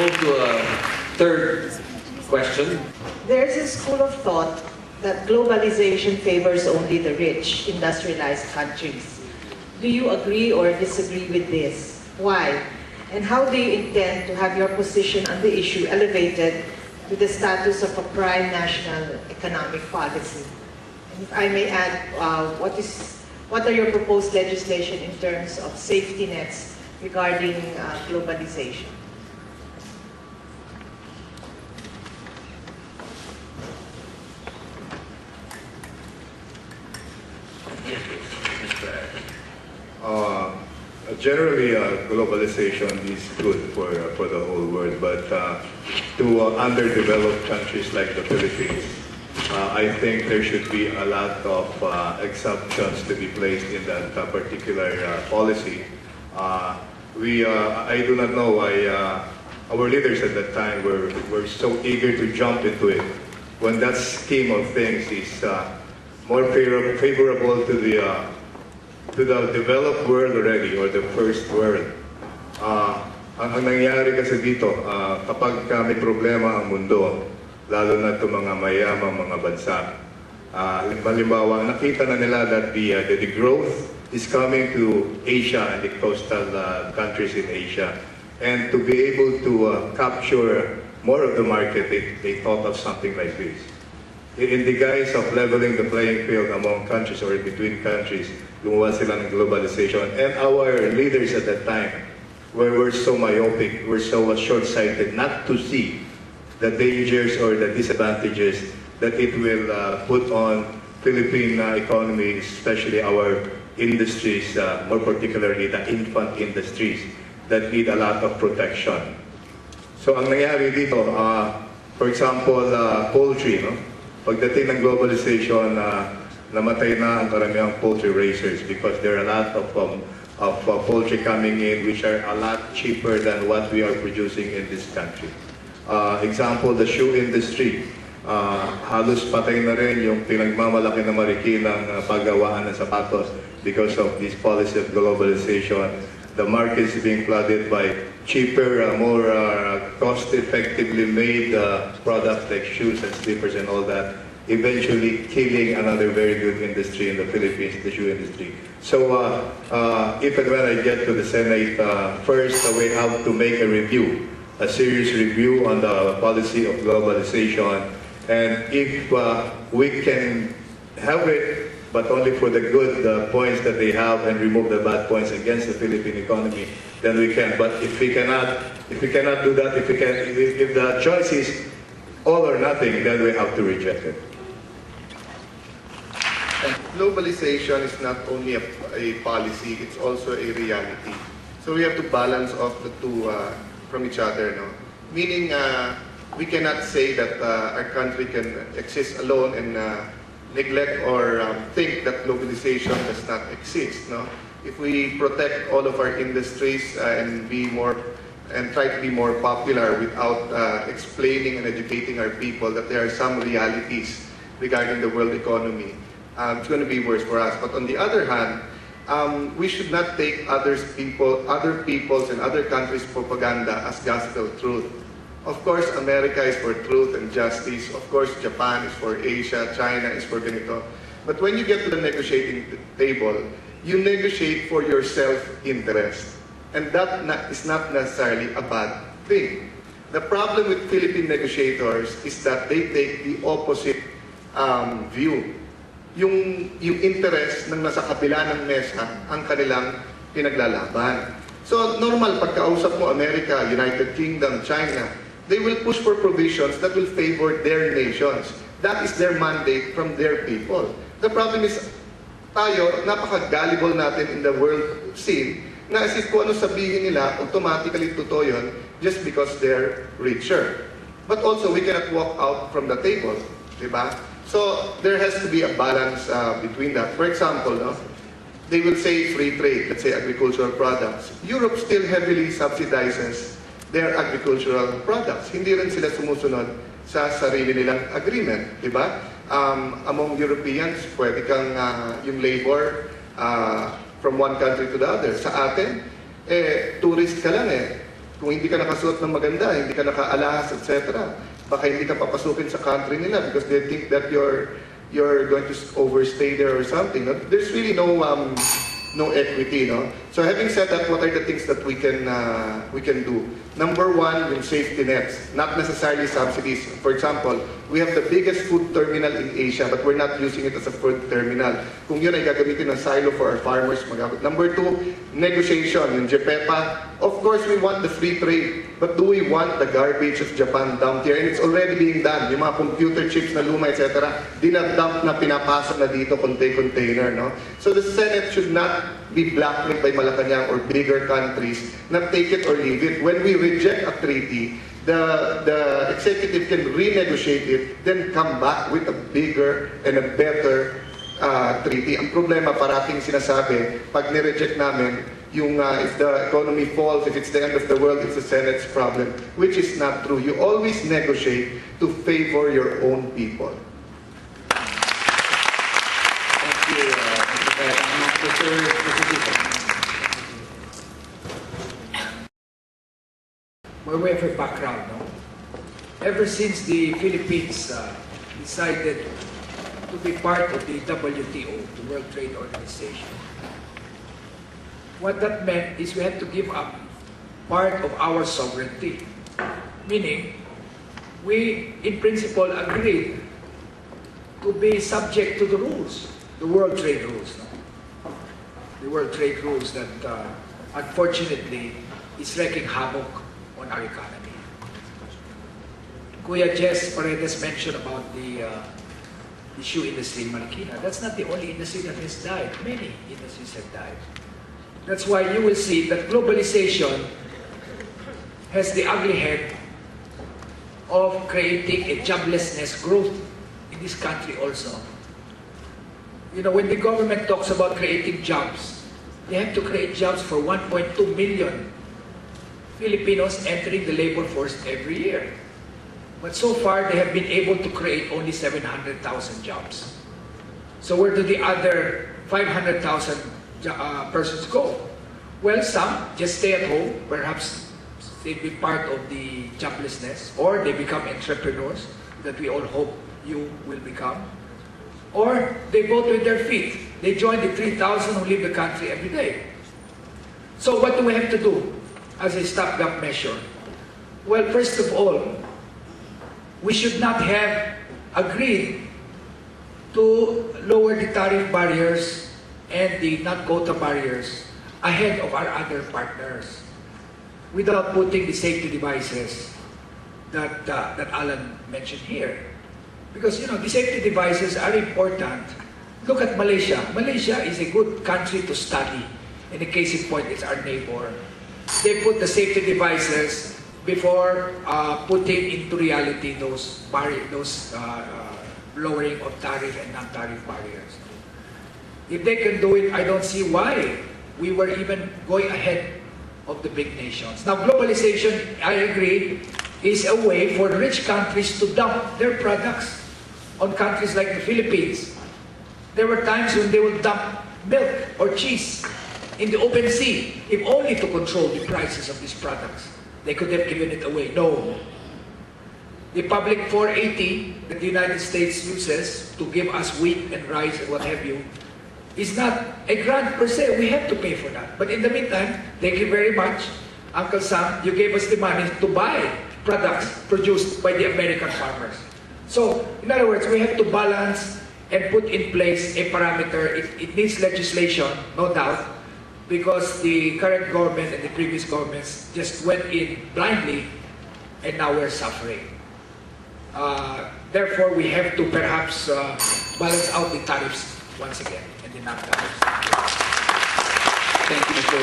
move to a third question. There's a school of thought that globalization favors only the rich, industrialized countries. Do you agree or disagree with this? Why? And how do you intend to have your position on the issue elevated to the status of a prime national economic policy? And if I may add, what are your proposed legislation in terms of safety nets regarding globalization? Generally, globalization is good for the whole world, but to underdeveloped countries like the Philippines, I think there should be a lot of exceptions to be placed in that particular policy. I do not know why our leaders at that time were so eager to jump into it when that scheme of things is more favorable to the developed world already, or the first world. Ang nangyayari kasi dito, kapag may problema ang mundo, lalo na itong mga mayamang mga bansa, halimbawa, nakita na nila that the growth is coming to Asia and the coastal countries in Asia. And to be able to capture more of the market, they thought of something like this. In the guise of leveling the playing field among countries or between countries, gumawa sila ng globalization. And our leaders at that time were so myopic, were so short-sighted not to see the dangers or the disadvantages that it will put on Philippine economy, especially our industries, more particularly the infant industries that need a lot of protection. So ang nangyari dito, for example, poultry, no? Pagdating ng globalization, namatay na ang karamihang poultry raisers because there are a lot of poultry coming in which are a lot cheaper than what we are producing in this country. Example, the shoe industry. Halos patay na rin yung pinagmamalaki na marikilang paggawaan ng sapatos because of this policy of globalization. The market is being flooded by cheaper, more cost-effectively made products like shoes and slippers and all that, eventually killing another very good industry in the Philippines, the shoe industry. So if and when I get to the Senate, first we have to make a review, a serious review on the policy of globalization. And if we can have it, but only for the good points that they have and remove the bad points against the Philippine economy, then we can. But if we cannot do that, if the choice is all or nothing, then we have to reject it. Globalization is not only a policy, it's also a reality. So we have to balance off the two from each other, no? Meaning we cannot say that our country can exist alone and neglect or think that globalization does not exist, no? If we protect all of our industries and try to be more popular without explaining and educating our people that there are some realities regarding the world economy, it's going to be worse for us. But on the other hand, we should not take other people's and other countries' propaganda as gospel truth. Of course, America is for truth and justice. Of course, Japan is for Asia. China is for ganito. But when you get to the negotiating table, you negotiate for your self-interest. And that is not necessarily a bad thing. The problem with Philippine negotiators is that they take the opposite view. Yung interest ng nasa kabila ng mesa ang kanilang pinaglalaban. So normal, pagkausap mo America, United Kingdom, China, they will push for provisions that will favor their nations. That is their mandate from their people. The problem is, tayo, napaka-gullible natin in the world scene, na as if kung ano sabihin nila, automatically totoo yun, just because they're richer. But also, we cannot walk out from the table, diba? So, there has to be a balance between that. For example, no, they will say free trade, let's say agricultural products. Europe still heavily subsidizes their agricultural products. Hindi rin sila sumusunod sa sarili nilang agreement, di ba? Among Europeans, pwede kang yung labor from one country to the other. Sa atin, tourist ka lang eh. Kung hindi ka nakasuot ng maganda, hindi ka nakaalahas, etc., baka hindi ka papasukin sa country nila because they think that you're going to overstay there or something. There's really no equity, no? So having said that, what are the things that we can do? Number one, yung safety nets, not necessarily subsidies. For example, we have the biggest food terminal in Asia, but we're not using it as a food terminal. Kung yun ay gagamitin ng silo for our farmers, magamit. Number two, negotiation, yung JEPEPA. Of course, we want the free trade, but do we want the garbage of Japan dumped here? And it's already being done. Yung mga computer chips na luma, etc., dinadump na pinapasok na dito, container, no? So the Senate should not be blackmailed by Malacanang or bigger countries, not take it or leave it. When we reject a treaty, the executive can renegotiate it, then come back with a bigger and a better treaty. Ang problema, parating sinasabi, pag nireject namin, yung if the economy falls, if it's the end of the world, it's the Senate's problem, which is not true. You always negotiate to favor your own people. Thank you, Mr. By way of a background, no? Ever since the Philippines decided to be part of the WTO, the World Trade Organization, what that meant is we had to give up part of our sovereignty. Meaning, we in principle agreed to be subject to the rules, the World Trade rules. No? The World Trade rules that unfortunately is wreaking havoc on our economy. Kuya Jess Paredes mentioned about the shoe industry in Marikina. That's not the only industry that has died. Many industries have died. That's why you will see that globalization has the ugly head of creating a joblessness growth in this country also. You know, when the government talks about creating jobs, they have to create jobs for 1.2 million Filipinos entering the labor force every year. But so far, they have been able to create only 700,000 jobs. So where do the other 500,000 persons go? Well, some just stay at home, perhaps they be part of the joblessness, or they become entrepreneurs that we all hope you will become. Or they vote with their feet. They join the 3,000 who leave the country every day. So what do we have to do as a stopgap measure? Well, first of all, we should not have agreed to lower the tariff barriers and the non-quota barriers ahead of our other partners without putting the safety devices that Alan mentioned here. Because, you know, the safety devices are important. Look at Malaysia. Malaysia is a good country to study. In the case in point, it's our neighbor. They put the safety devices before putting into reality those lowering of tariff and non-tariff barriers. If they can do it, I don't see why we were even going ahead of the big nations. Now, globalization, I agree, is a way for rich countries to dump their products on countries like the Philippines. There were times when they would dump milk or cheese in the open sea, if only to control the prices of these products. They could have given it away. No. The public 480 that the United States uses to give us wheat and rice and what have you is not a grant per se. We have to pay for that. But in the meantime, thank you very much, Uncle Sam, you gave us the money to buy products produced by the American farmers. So, in other words, we have to balance and put in place a parameter. It needs legislation, no doubt, because the current government and the previous governments just went in blindly and now we're suffering. Therefore, we have to perhaps balance out the tariffs once again and the non-tariffs. Thank you, Mr.